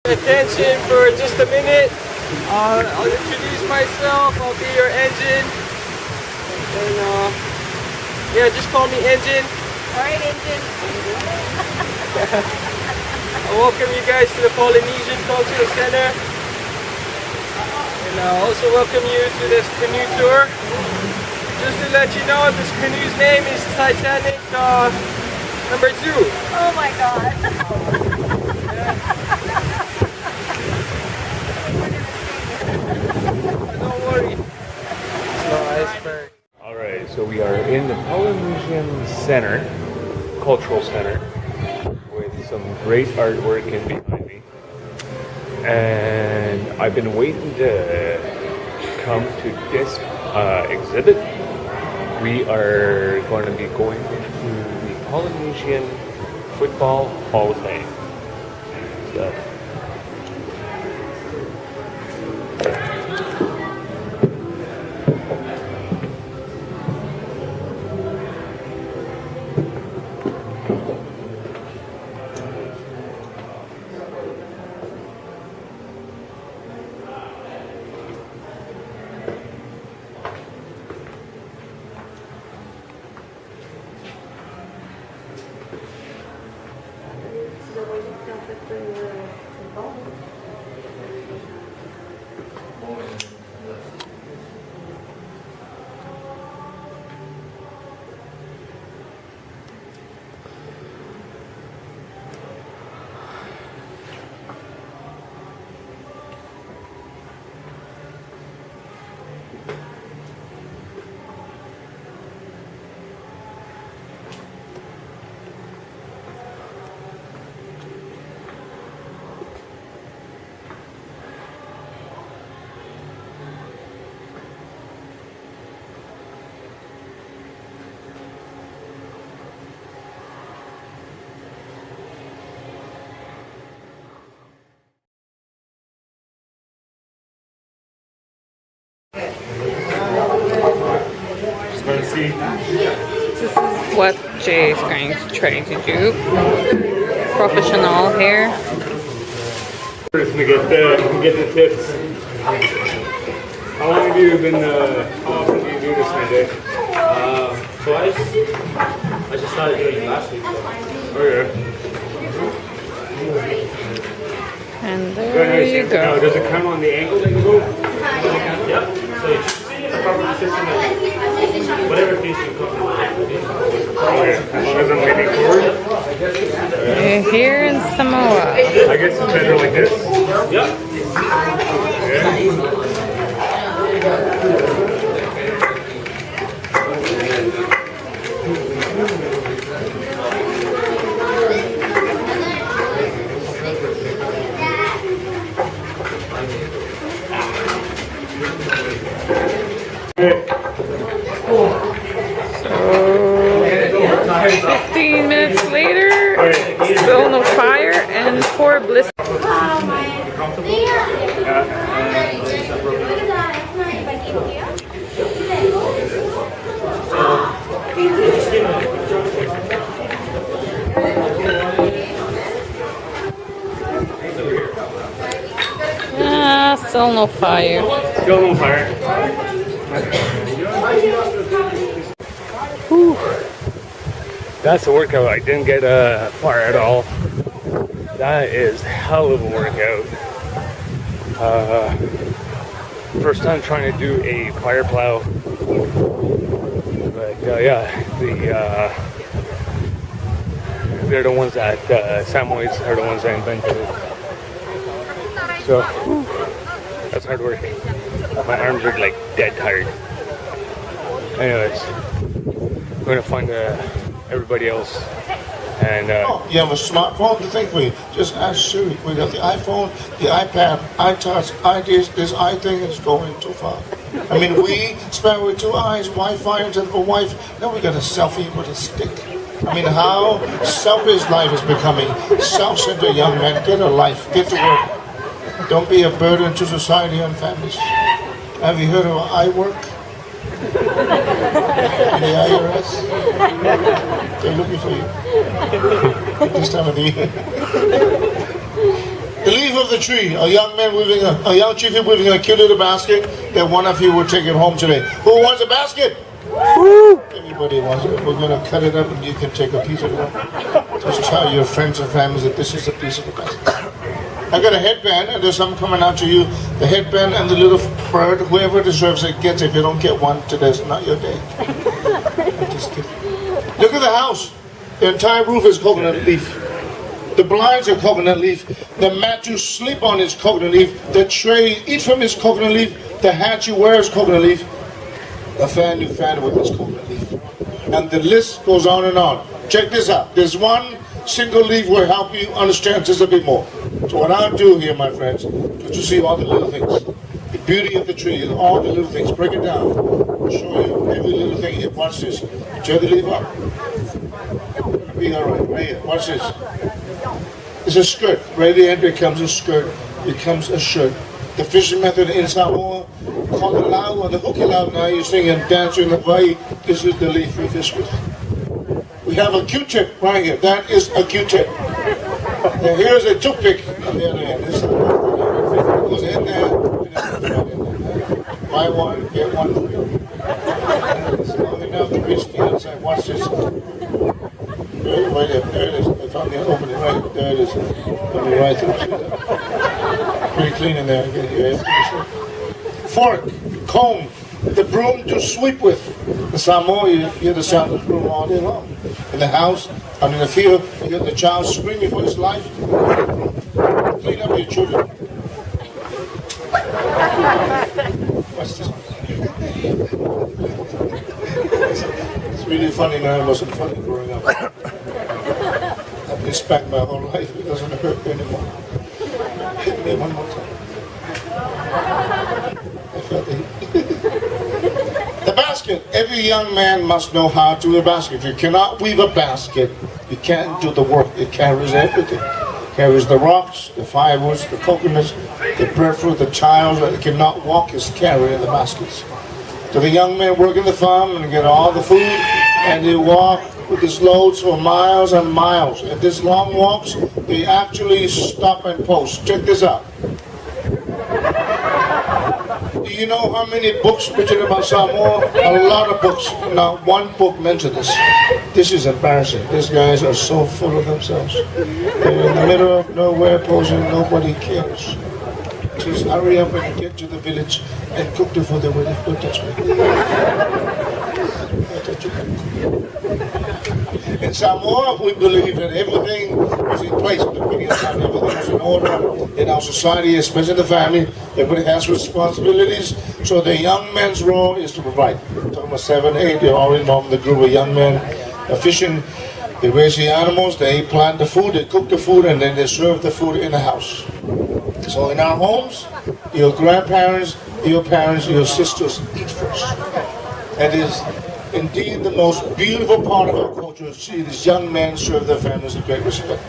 Attention for just a minute. I'll introduce myself. I'll be your engine. And yeah, just call me Engine. Alright, Engine. I welcome you guys to the Polynesian Cultural Center. And I also welcome you to this canoe tour. Just to let you know, this canoe's name is Titanic number 2. Oh my god. Don't worry. It's no iceberg. Alright, so we are in the Polynesian Center, Cultural Center, with some great artwork in behind me. And I've been waiting to come to this exhibit. We are going to be going into the Polynesian Football Hall of Fame. So, This is what Jay is going to try to do. Professional here. first to get the tips. How long have you been, how often do you do this kind of day? Twice. I just started doing it last week. So. Oh yeah. And there you Now, go. does it count on the angle that you go? Yep. So you should see in the proper position and whatever piece you comfortable with. Okay, as long as I'm leaning forward. We're here in Samoa. I guess it's better like this. Yep. So 15 minutes later, still no fire and 4 blisters. Still no fire. Still no fire. Whew. That's a workout. I didn't get fire at all. That is hell of a workout. First time trying to do a fire plow. But yeah, they're the ones that samoids are the ones that invented it. So whew, that's hard work. My arms are like dead tired. Anyways, I'm gonna find everybody else. And you have a smartphone to think with. Just ask Siri. We got the iPhone, the iPad, iTouch, this iThing is going too far. I mean, we spent with 2 eyes, Wi-Fi instead of a wife. Now we got a selfie with a stick. I mean, how selfish life is becoming. Self-centered young men, get a life, get to work. Don't be a burden to society and families. Have you heard of iWork? In the IRS? They're looking for you. At this time of the year. The leave of of the tree, a young man weaving a young chieftain weaving a cute little basket that one of you will take it home today. Who wants a basket? Everybody wants it. We're going to cut it up and you can take a piece of it. Just tell your friends and family that this is a piece of the basket. I got a headband and there's some coming out to you. The headband and the little bird, whoever deserves it gets it. If you don't get one, today's not your day. I'm just kidding. Look at the house. The entire roof is coconut leaf. The blinds are coconut leaf. The mat you sleep on is coconut leaf. The tray you eat from is coconut leaf. The hat you wear is coconut leaf. The fan you fan with is coconut leaf. And the list goes on and on. Check this out. There's one single leaf will help you understand just a bit more. So what I'll do here, my friends, is to see all the little things. The beauty of the tree is all the little things. Break it down. I'll show you every little thing. Here, watch this. Tear the leaf up. Be all right. Right here. Watch this. It's a skirt. Right at the end becomes a skirt. Becomes a shirt. The fishing method in Samoa, kokelau or the hokelau, now you sing and dance in Hawaii, this is the leaf we fish with. We have a Q-tip right here. That is a Q-tip. And here's a toothpick on the other end. This goes in there. Buy one, get one free. It's long enough to reach the outside. Watch this. Right there. There it is. I found the opening right. There it is. Coming right through. Pretty clean in there. Fork, comb, the broom to sweep with. The Samoa, you hear the sound of the broom all day long. In the house, and in the field, you hear the child screaming for his life. Clean up your children. What's this? It's really funny now. It wasn't funny growing up. I've been spanked my whole life. It doesn't hurt anymore. Hit me one more time. I felt the heat. The basket. Every young man must know how to weave a basket. If you cannot weave a basket, you can't do the work. It carries everything. It carries the rocks, the firewoods, the coconuts, the breadfruit, the child that cannot walk is carrying the baskets. So the young men work in the farm and get all the food, and they walk with these loads for miles and miles. And these long walks, they actually stop and post. Check this out. Do you know how many books written about Samoa? A lot of books. Not one book mentioned this. This is embarrassing. These guys are so full of themselves. They're in the middle of nowhere posing, nobody cares. Just hurry up and get to the village and cook the food. Don't touch me. Don't touch you. In Samoa, we believe that everything was in place at the beginning of time. Everything was in order in our society, especially the family. Everybody has responsibilities. So the young man's role is to provide. I'm talking about 7, 8, they're all involved in the group of young men fishing. They raise the animals, they plant the food, they cook the food, and then they serve the food in the house. So in our homes, your grandparents, your parents, your sisters eat first. That is indeed the most beautiful part of our culture, to see these young men serve their families with great respect.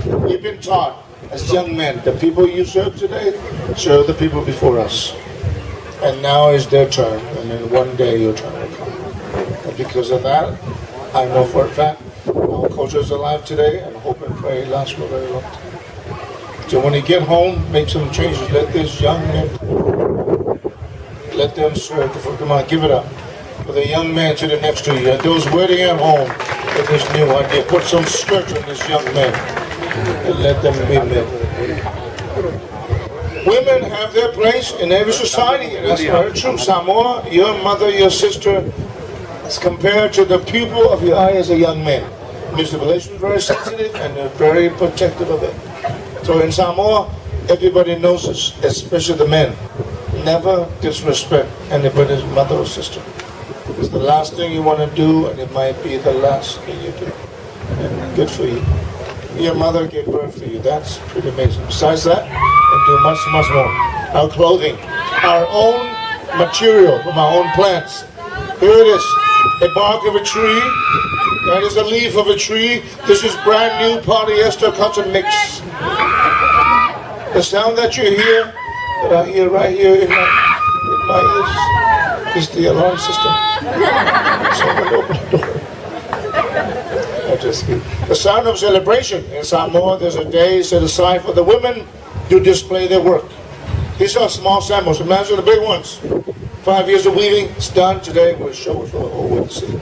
We've been taught as young men, the people you serve today, serve the people before us. And now is their turn, and then one day your turn will come. And because of that, I know for a fact, our culture is alive today, and hope and pray it lasts for a very long time. So when you get home, make some changes. Let this young men, let them serve. Come on, give it up. For the young man sitting next to you, those waiting at home with this new idea, put some skirt on this young man and let them be men. Women have their place in every society, and that's very true. Samoa, your mother, your sister, is compared to the pupil of your eye as a young man. Mr. Relation is very sensitive and they're very protective of it. So in Samoa, everybody knows this, especially the men. Never disrespect anybody's mother or sister. It's the last thing you want to do, and it might be the last thing you do. And good for you. Your mother gave birth to you. That's pretty amazing. Besides that, and do much, much more. Our clothing, our own material from our own plants. Here it is, a bark of a tree. That is a leaf of a tree. This is brand new polyester cotton mix. The sound that you hear, that I hear right here in my ears, is the alarm system. Someone open the door. The sound of celebration. In Samoa, there's a day set aside for the women to display their work. These are small samples. Imagine the big ones. 5 years of weaving, it's done. Today we'll show it for the whole world to see.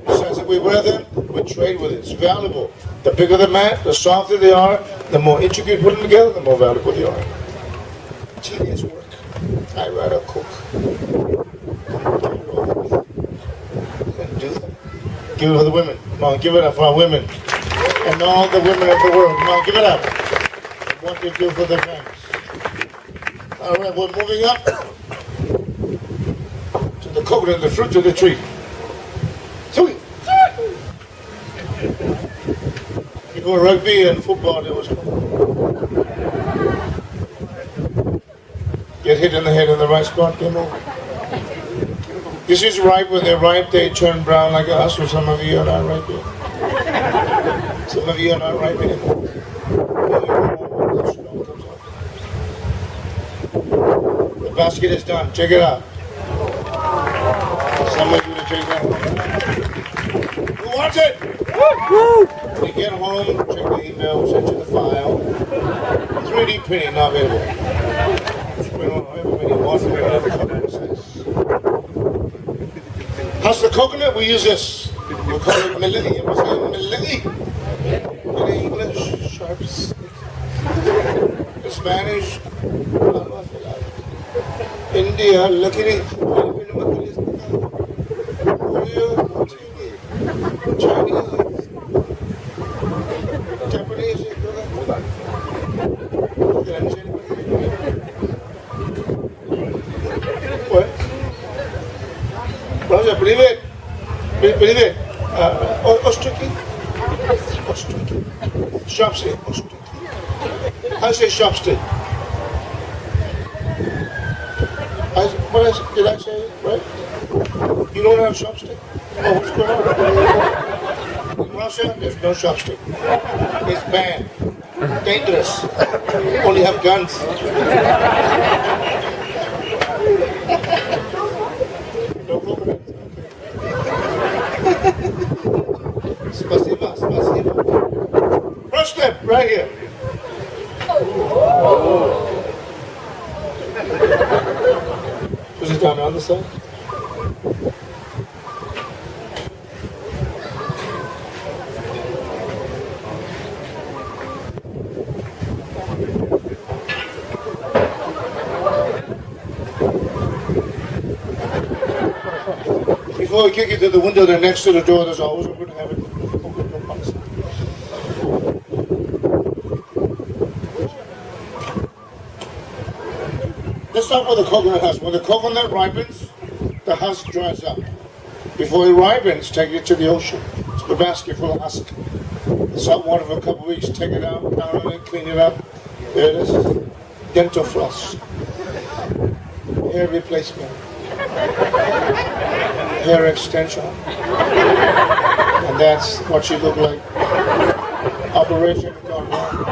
Besides, if we wear them, we trade with it. It's valuable. The bigger the mat, the softer they are, the more intricate you put them together, the more valuable they are. Tedious work. I rather cook. And do them. Give it for the women. Come on, give it up for our women. And all the women of the world. Come on, give it up. What they do for their families. All right, we're moving up to the coconut, the fruit of the tree. Sweet. Before rugby and football, there was get hit in the head in the right spot, game over. This is ripe. When they're ripe, they turn brown like us, or some of you are not ripe yet. Some of you are not ripe anymore. The basket is done. Check it out. Some of you to check that out. Who wants it? When you get home, check the email, we'll send you the file. 3D printing not available. We don't know everybody wants it, whatever coconut says. How's the coconut? We use this. We call it melody. What's that? Melody. In English, sharp stick. In Spanish, India, luckily, Chinese, Japanese, what? Brother, believe it. Believe it. Ostriki. Ostriki. Chopstick. Ostriki. I say chopstick. Did I say it right? You don't have chopstick? Oh, what's going on? In Russia, there's no chopstick. It's banned. Dangerous. Only have guns. No coconut. Spasiba, spasiba. First step, right here. Push it down on the other side. Before we kick it to the window, they're next to the door. There's always a good habit. Let's start with the coconut husk. When the coconut ripens, the husk dries up. Before it ripens, take it to the ocean. It's a basket full of husk. Salt water for a couple of weeks, take it out, pound on it, clean it up. There it is. Dental floss. Hair replacement. Hair extension. And that's what she looked like. Operation gone wrong.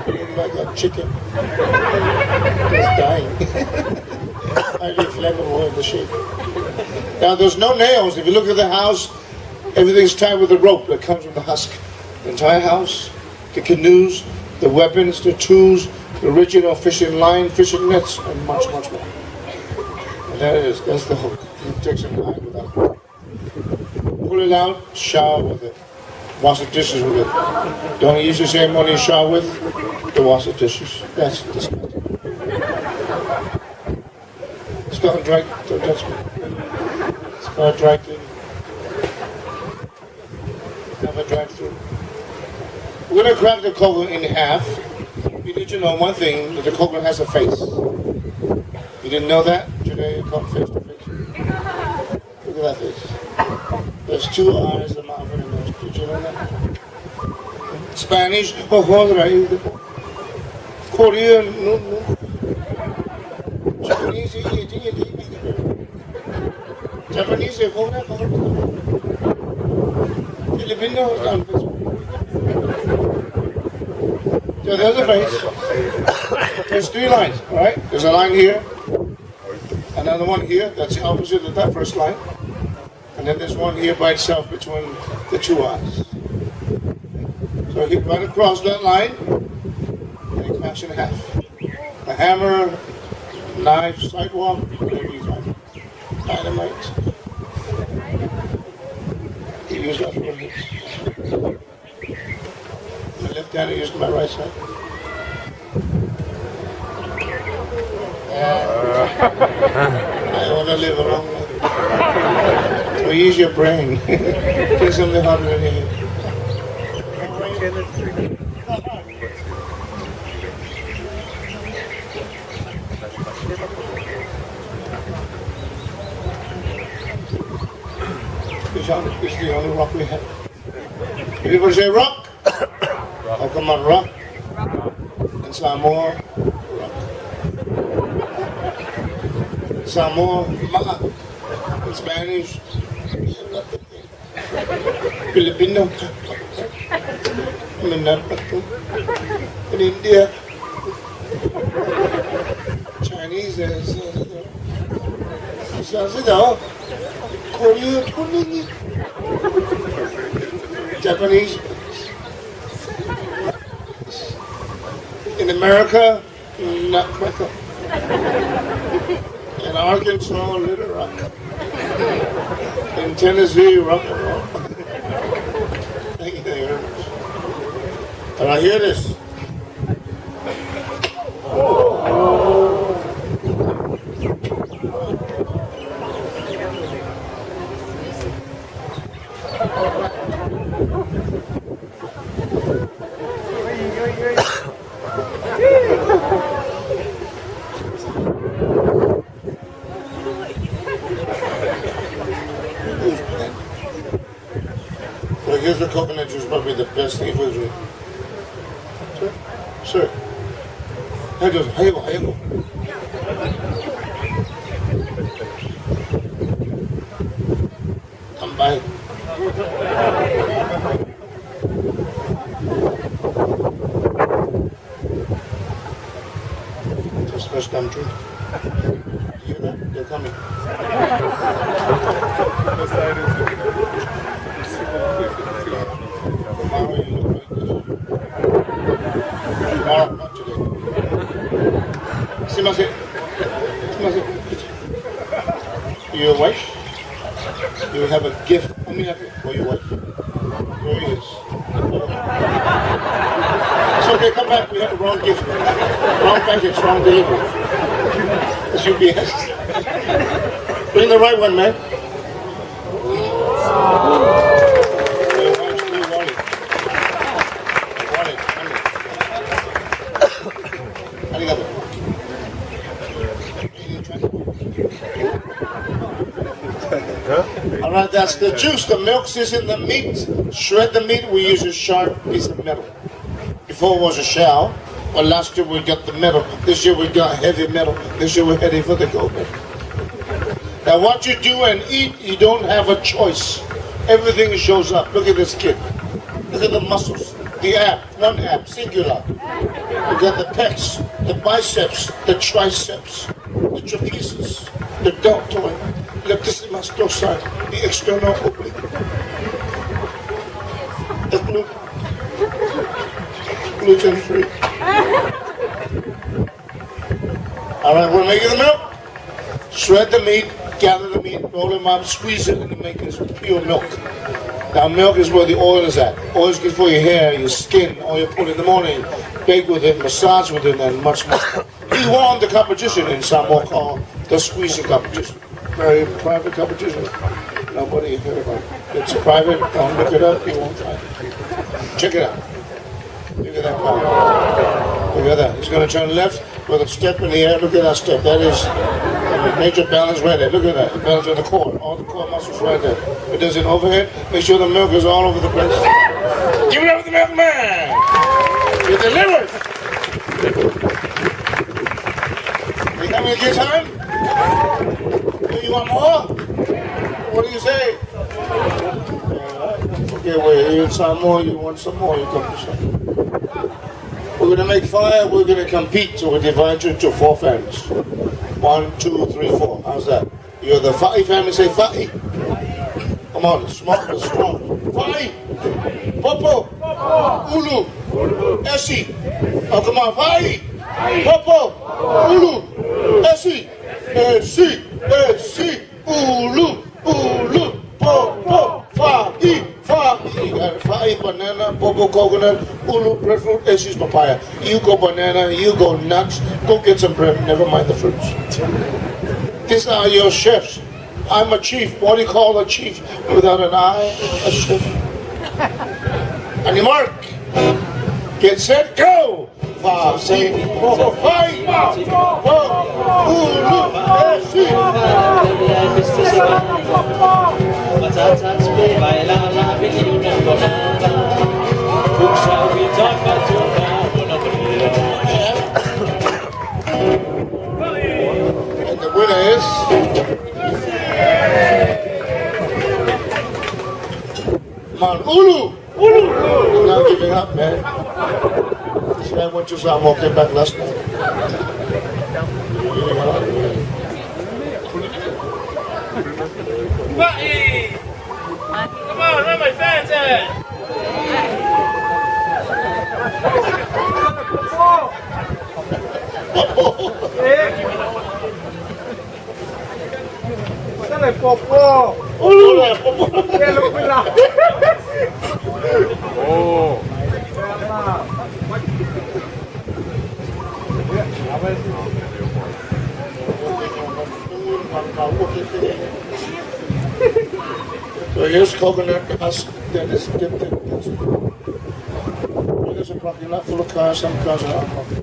Looking like a chicken. Just dying. Highly flammable in the shape. Now there's no nails. If you look at the house, everything's tied with a rope that comes from the husk. The entire house, the canoes, the weapons, the tools, the original fishing line, fishing nets, and much, much more. And that is, that's the hook. You take some time with that hook. Pull it out, shower with it. Wash the dishes with it. Don't use the same money you shower with to wash the dishes. That's disgusting. It's got a dry, don't touch me. It's got a dry clean. Have a drive through. We're going to crack the coconut in half. You need to know one thing, that the coconut has a face. You didn't know that? Today you call it face to face. Look at that face. There's two eyes, a mouth, and a nose. Did you know that? Spanish, Korean, no. Japanese, Japanese, Filipino, so there's a face. There's three lines, all right? There's a line here, another one here, that's the opposite of that first line. And then there's one here by itself between the two eyes. So hit right across that line, and smash in half. A hammer, knife, sidewalk, whatever you find. Dynamite. You use that for hits. My left hand, I use my right side. I want to live a long life. So use your brain. Do something harder than your head. It's the only rock we have. People say rock. Oh, come on, rock. And Samoa, rock. Samoa, ma. In Spanish, Filipino, in India, Chinese, Korea, Japanese, in America, nutcracker. In Arkansas, Little Rock. In Tennessee, rock and roll. Thank you very much. And I hear this. Well, here's the coconut juice, probably the best thing for the drink. Sir. Hayako. Come by. Just first time drink. You hear that? They're coming. Tomorrow you look like this. Tomorrow, not today. Sumimasen. Your wife? You have a gift for your wife. Here he is. It's okay, come back. We have the wrong gift. Wrong package, wrong delivery. It's UPS. Bring the right one, man. Alright, that's the juice. The milk is in the meat. Shred the meat, we use a sharp piece of metal. Before it was a shell. Well, last year we got the metal. This year we got heavy metal. This year we're heading for the gold metal. Now what you do and eat, you don't have a choice. Everything shows up. Look at this kid. Look at the muscles. The ab, one ab, singular. You got the pecs, the biceps, the triceps, the trapezius, the deltoid, latissimus dorsi, the external oblique, the gluten free. All right, we're making the milk. Shred the meat, gather the meat, roll them up, squeeze it, and you make this with pure milk. Now milk is where the oil is at. Oil is good for your hair, your skin, or you put in the morning, bake with it, massage with it, and much more. He won the competition in Samoa called the squeezing competition. Very private competition. Nobody heard about it. It's private, don't look it up, you won't find it. Check it out. Look at that power. Look at that. He's going to turn left with a step in the air. Look at that step. That is a major balance right there. Look at that. Balance in the core. All the core muscles right there. It does an overhead. Make sure the milk is all over the place. Give it up to the milkman. You're delivered. You having a good time? Do you want more? What do you say? Okay, wait. You want some more? You want some more? You come to some. We're going to make fire, we're going to compete, so we divide you into 4 families. 1, 2, 3, 4. How's that? You're the Fa'i family, say Fa'i. Come on, smart but strong. Fa'i! Popo! Ulu! Esi. Oh, come on, Vai. Popo. Ulu. Esi. Esi. Esi. Ulu. Ulu. Popo. Vai. Vai. Banana. Popo coconut. Ulu breadfruit. Esi's papaya. You go banana. You go nuts. Go get some bread. Never mind the fruits. These are your chefs. I'm a chief. What do you call a chief without an eye? A chef. On your mark. Get set, go! 5, 6, 4, 5, 6, and the winner is Ulu. He's not giving up, man. This guy went to Samoa, came back last night. Buddy! Come on, where are my fans at? Saan ay Popo? Kaya lang pala. Oh. So here's coconut husk, then it's dipped in. There's a parking lot full of cars, some cars are unlocked.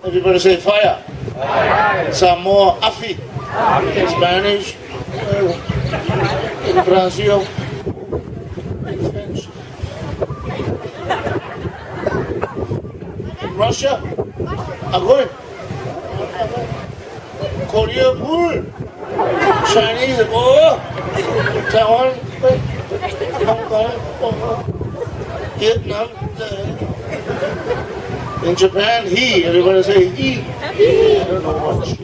Everybody say fire. Some more afi. In Spanish. In Brazil. In French. In Russia. Agoi. Korea, Bull. Chinese, oh. Taiwan, Hong Kong, Vietnam. In Japan, he. Everybody say he. I don't know what she.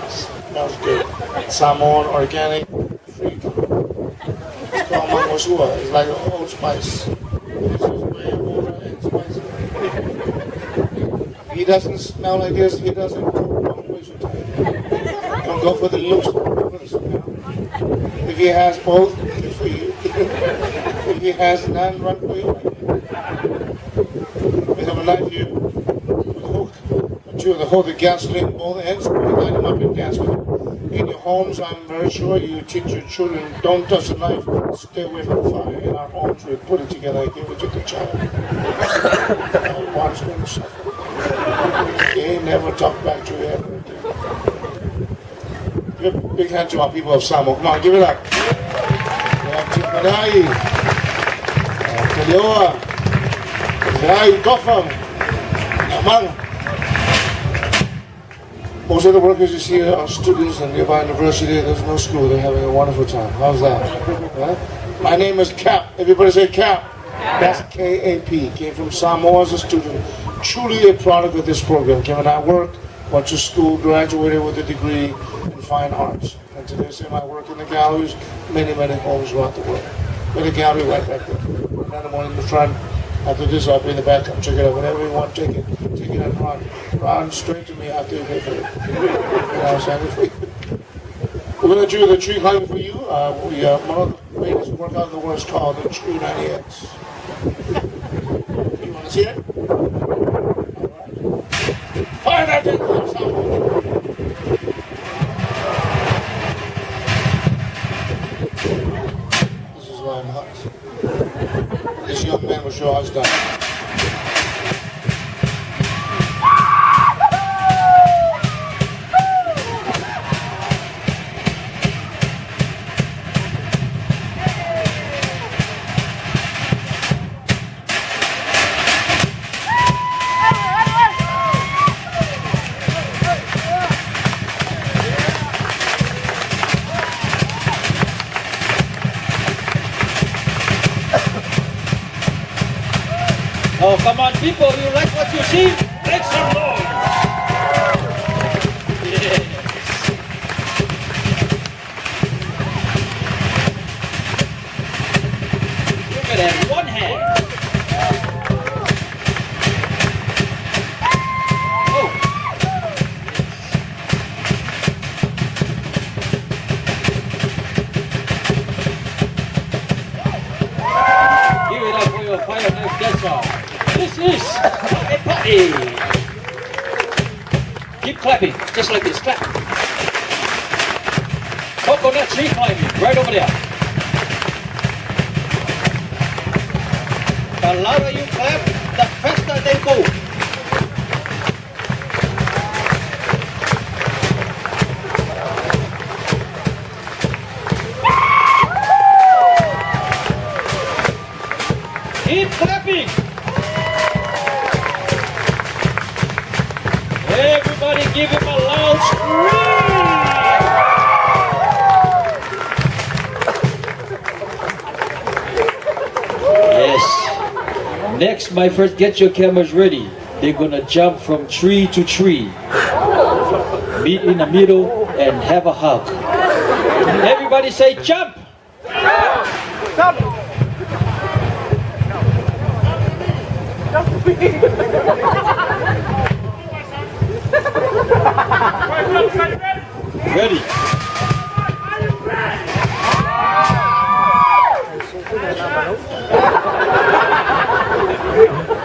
Smells good. Samoan, organic, free. It's called mangosua. It's like Old Spice. This is way older and spicy. If he doesn't smell like this, he doesn't go. Don't waste your time. Don't go for the looks, go for the smell. If he has both, good for you. If he has none, run for your life. We have a knife here with a hook. You the hold the gasoline, both ends, line them up in gasoline. In your homes, I'm very sure you teach your children, don't touch the knife, stay away from the fire. In our homes, we put it together and give it to the child. Watch them suffer. They never talk back to you ever again. Give a big hand to our people of Samoa. Come on, give it up. We have Chief Madai, Kalioa, Zai Gotham, Amang. Most of the workers you see here are students in nearby university. There's no school. They're having a wonderful time. How's that? Right? My name is Cap. Everybody say Cap. That's K-A-P. Came from Samoa as a student. Truly a product of this program. Came and I worked, went to school, graduated with a degree in fine arts. And today, same I work in the galleries, many, many homes throughout the world. In the gallery right back there. Another one in the front. After this, I'll be in the back. Check it out. Whatever you want, take it. Take it and run. Run straight to me after you pay for it. We're going to do the tree climbing for you. One of the greatest workout in the world is called the Tree 90X. You want to see it? Fire that thing! This is why I'm hot. This young man will show how it's done. Oh, come on, people, you like what you see? Make some noise! Yes. That's all. This is a party. Keep clapping, just like this. Clap. Coconut tree climbing, right over there. The louder you clap, the faster they go. Keep clapping. Everybody give him a loud scream. Yes. Next, my friends, get your cameras ready. They're gonna jump from tree to tree. Meet in the middle and have a hug. Everybody say jump. Stop! Ready.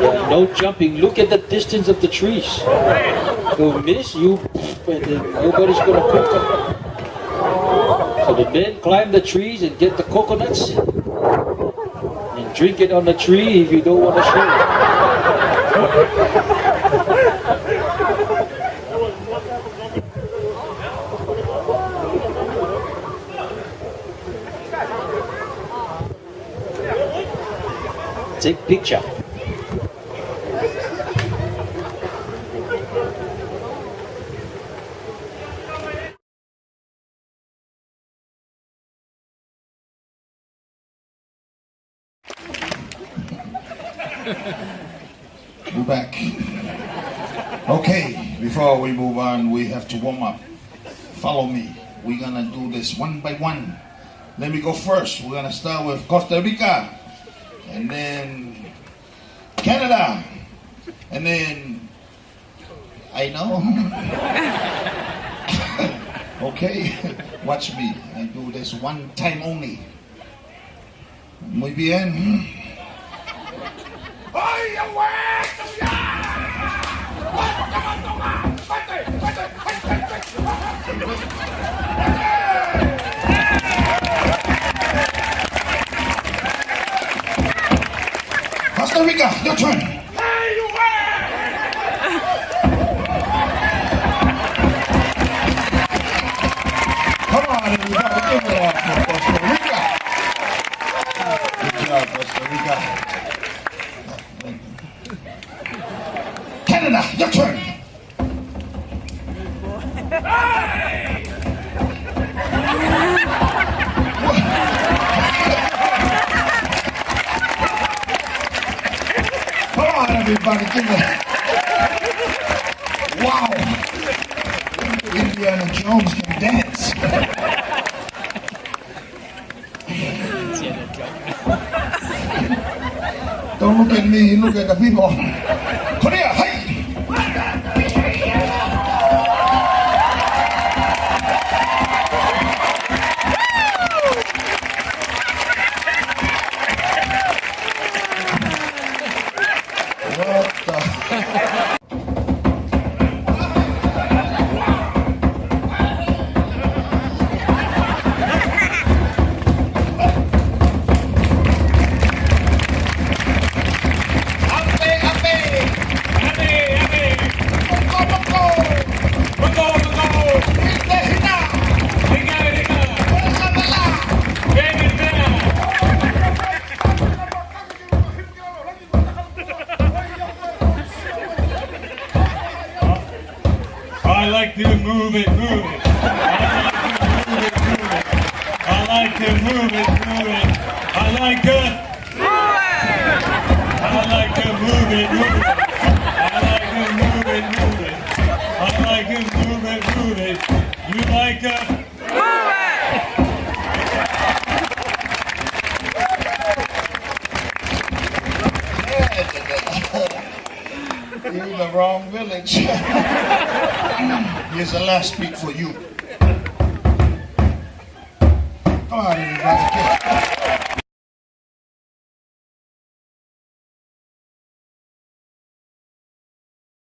Yeah, no jumping. Look at the distance of the trees. You'll miss you, and then nobody's gonna cook them. So the men climb the trees and get the coconuts and drink it on the tree if you don't want to share it. Take picture. We're back. Okay, before we move on, we have to warm up. Follow me. We're gonna do this one by one. Let me go first. We're gonna start with Costa Rica, and then Canada, and then I know. Okay, watch me. I do this one time only. Muy bien. Costa Rica, your turn. Come on, everybody, give it up for Costa Rica. Good job, Costa Rica. Canada, your turn. Come on, everybody, give it. Wow. Indiana Jones can dance. Don't look at me, look at the people. Korea, hey! What the? I like to move it, move it. I like to move it, move it. I like to move it, move it. I like to move it, move it. I like to move it, move it. You like to move You're in the wrong village. Here's the last beat for you. Come on, everybody.